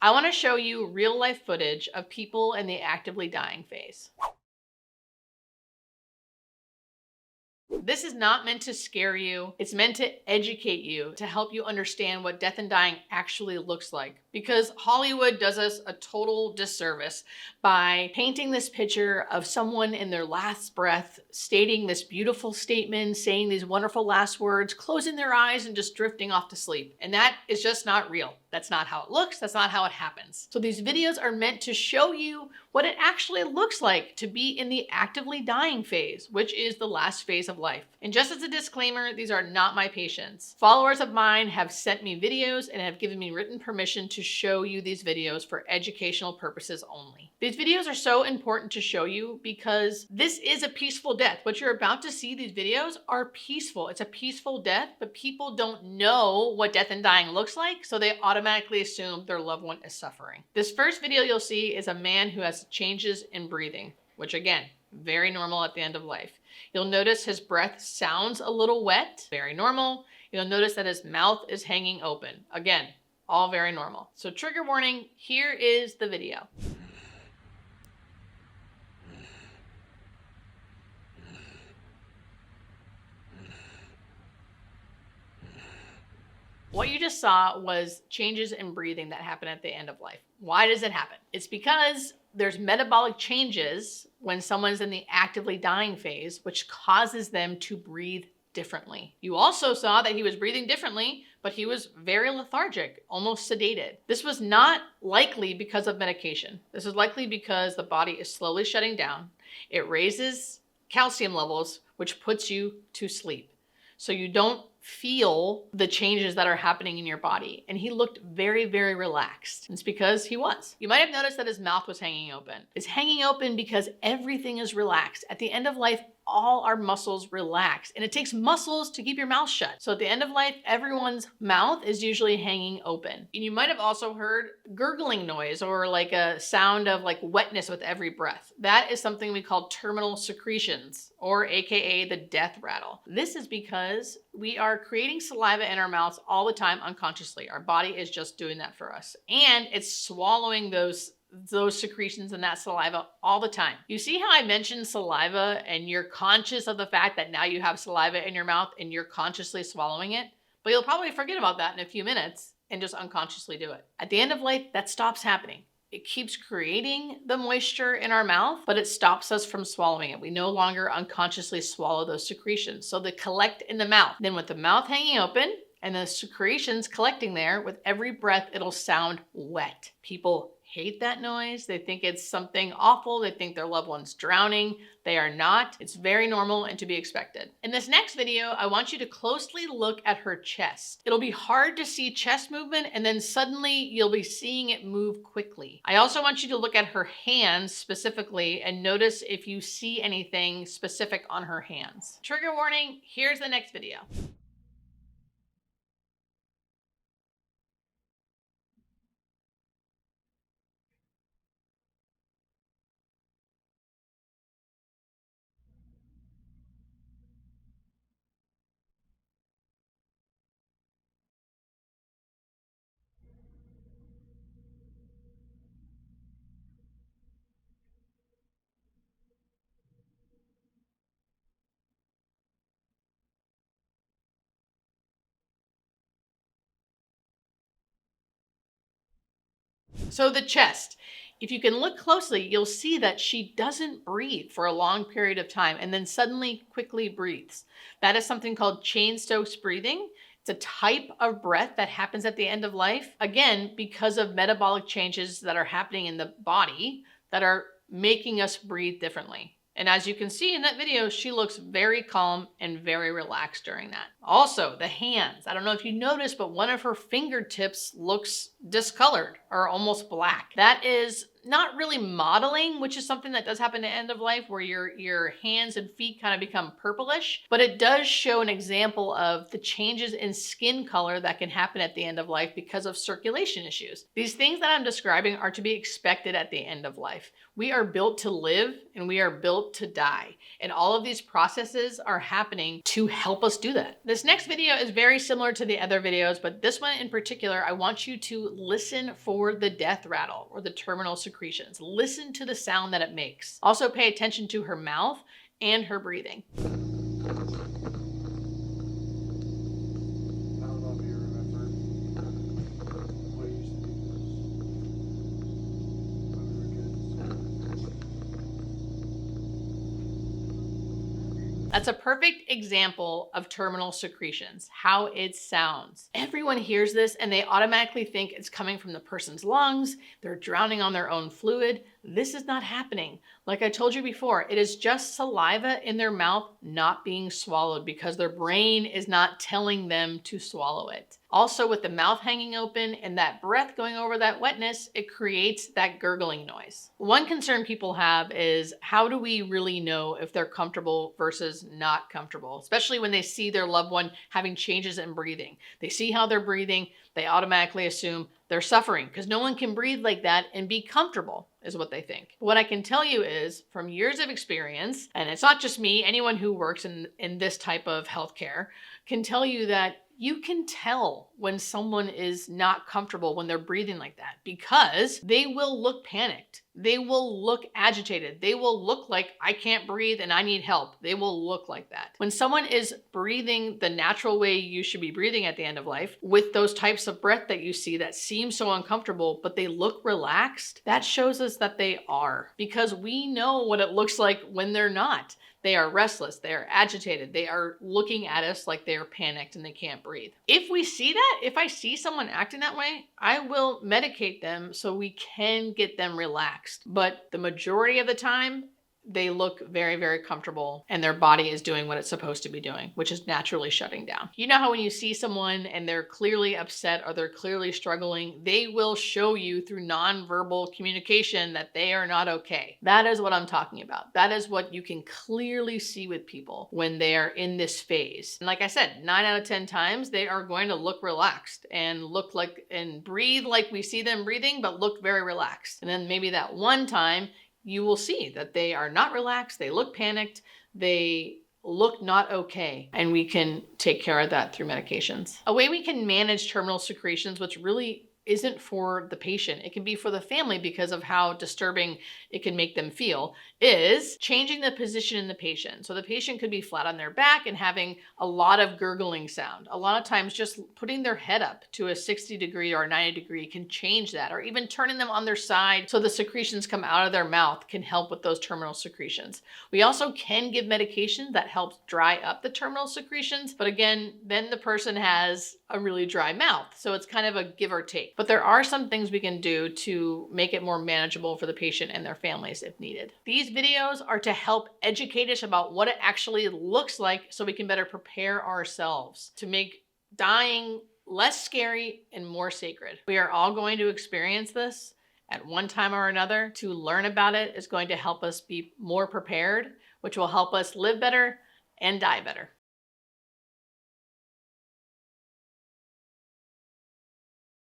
I want to show you real life footage of people in the actively dying phase. This is not meant to scare you. It's meant to educate you, to help you understand what death and dying actually looks like. Because Hollywood does us a total disservice by painting this picture of someone in their last breath, stating this beautiful statement, saying these wonderful last words, closing their eyes and just drifting off to sleep. And that is just not real. That's not how it looks. That's not how it happens. So these videos are meant to show you what it actually looks like to be in the actively dying phase, which is the last phase of life. And just as a disclaimer, these are not my patients. Followers of mine have sent me videos and have given me written permission to show you these videos for educational purposes only. These videos are so important to show you because this is a peaceful death. What you're about to see, these videos are peaceful. It's a peaceful death, but people don't know what death and dying looks like, so they automatically assume their loved one is suffering. This first video you'll see is a man who has changes in breathing, which again, very normal at the end of life. You'll notice his breath sounds a little wet, very normal. You'll notice that his mouth is hanging open. Again, all very normal. So trigger warning, here is the video. What you just saw was changes in breathing that happen at the end of life. Why does it happen? It's because there's metabolic changes when someone's in the actively dying phase, which causes them to breathe differently. You also saw that he was breathing differently, but he was very lethargic, almost sedated. This was not likely because of medication. This is likely because the body is slowly shutting down. It raises calcium levels, which puts you to sleep. So you don't feel the changes that are happening in your body. And he looked very, very relaxed. It's because he was. You might have noticed that his mouth was hanging open. It's hanging open because everything is relaxed. At the end of life, all our muscles relax, and it takes muscles to keep your mouth shut. So at the end of life, everyone's mouth is usually hanging open. And you might have also heard gurgling noise or like a sound of like wetness with every breath. That is something we call terminal secretions, or AKA the death rattle. This is because we are creating saliva in our mouths all the time unconsciously. Our body is just doing that for us. And it's swallowing those secretions and that saliva all the time. You see how I mentioned saliva and you're conscious of the fact that now you have saliva in your mouth and you're consciously swallowing it? But you'll probably forget about that in a few minutes and just unconsciously do it. At the end of life, that stops happening. It keeps creating the moisture in our mouth, but it stops us from swallowing it. We no longer unconsciously swallow those secretions. So they collect in the mouth. Then with the mouth hanging open and the secretions collecting there, with every breath, it'll sound wet. People hate that noise. They think it's something awful. They think their loved one's drowning. They are not. It's very normal and to be expected. In this next video, I want you to closely look at her chest. It'll be hard to see chest movement, and then suddenly you'll be seeing it move quickly. I also want you to look at her hands specifically and notice if you see anything specific on her hands. Trigger warning, here's the next video. So the chest, if you can look closely, you'll see that she doesn't breathe for a long period of time and then suddenly quickly breathes. That is something called Cheyne-Stokes breathing. It's a type of breath that happens at the end of life, again, because of metabolic changes that are happening in the body that are making us breathe differently. And as you can see in that video, she looks very calm and very relaxed during that. Also, the hands. I don't know if you noticed, but one of her fingertips looks discolored or almost black. That is not really modeling, which is something that does happen at the end of life where your hands and feet kind of become purplish, but it does show an example of the changes in skin color that can happen at the end of life because of circulation issues. These things that I'm describing are to be expected at the end of life. We are built to live and we are built to die. And all of these processes are happening to help us do that. This next video is very similar to the other videos, but this one in particular, I want you to listen for the death rattle or the terminal secretions. Listen to the sound that it makes. Also pay attention to her mouth and her breathing. I don't know if you remember what used to be this when we were kids. That's a perfect example of terminal secretions, how it sounds. Everyone hears this and they automatically think it's coming from the person's lungs, they're drowning on their own fluid. This is not happening. Like I told you before, it is just saliva in their mouth not being swallowed because their brain is not telling them to swallow it. Also, with the mouth hanging open and that breath going over that wetness, it creates that gurgling noise. One concern people have is, how do we really know if they're comfortable versus not comfortable, especially when they see their loved one having changes in breathing. They see how they're breathing, they automatically assume they're suffering because no one can breathe like that and be comfortable, is what they think. What I can tell you is, from years of experience, and it's not just me, anyone who works in this type of healthcare can tell you that you can tell when someone is not comfortable when they're breathing like that because they will look panicked. They will look agitated. They will look like, I can't breathe and I need help. They will look like that. When someone is breathing the natural way you should be breathing at the end of life, with those types of breath that you see that seem so uncomfortable, but they look relaxed, that shows us that they are, because we know what it looks like when they're not. They are restless, they are agitated, they are looking at us like they are panicked and they can't breathe. If we see that, if I see someone acting that way, I will medicate them so we can get them relaxed. But the majority of the time, they look very, very comfortable and their body is doing what it's supposed to be doing, which is naturally shutting down. You know how when you see someone and they're clearly upset or they're clearly struggling, they will show you through nonverbal communication that they are not okay. That is what I'm talking about. That is what you can clearly see with people when they are in this phase. And like I said, 9 out of 10 times, they are going to look relaxed and look like and breathe like we see them breathing, but look very relaxed. And then maybe that one time, you will see that they are not relaxed, they look panicked, they look not okay, and we can take care of that through medications. A way we can manage terminal secretions, which really isn't for the patient, it can be for the family because of how disturbing it can make them feel, is changing the position in the patient. So the patient could be flat on their back and having a lot of gurgling sound. A lot of times just putting their head up to a 60 degree or 90 degree can change that, or even turning them on their side so the secretions come out of their mouth can help with those terminal secretions. We also can give medication that helps dry up the terminal secretions, but again, then the person has a really dry mouth. So it's kind of a give or take. But there are some things we can do to make it more manageable for the patient and their families if needed. These videos are to help educate us about what it actually looks like so we can better prepare ourselves to make dying less scary and more sacred. We are all going to experience this at one time or another. To learn about it is going to help us be more prepared, which will help us live better and die better.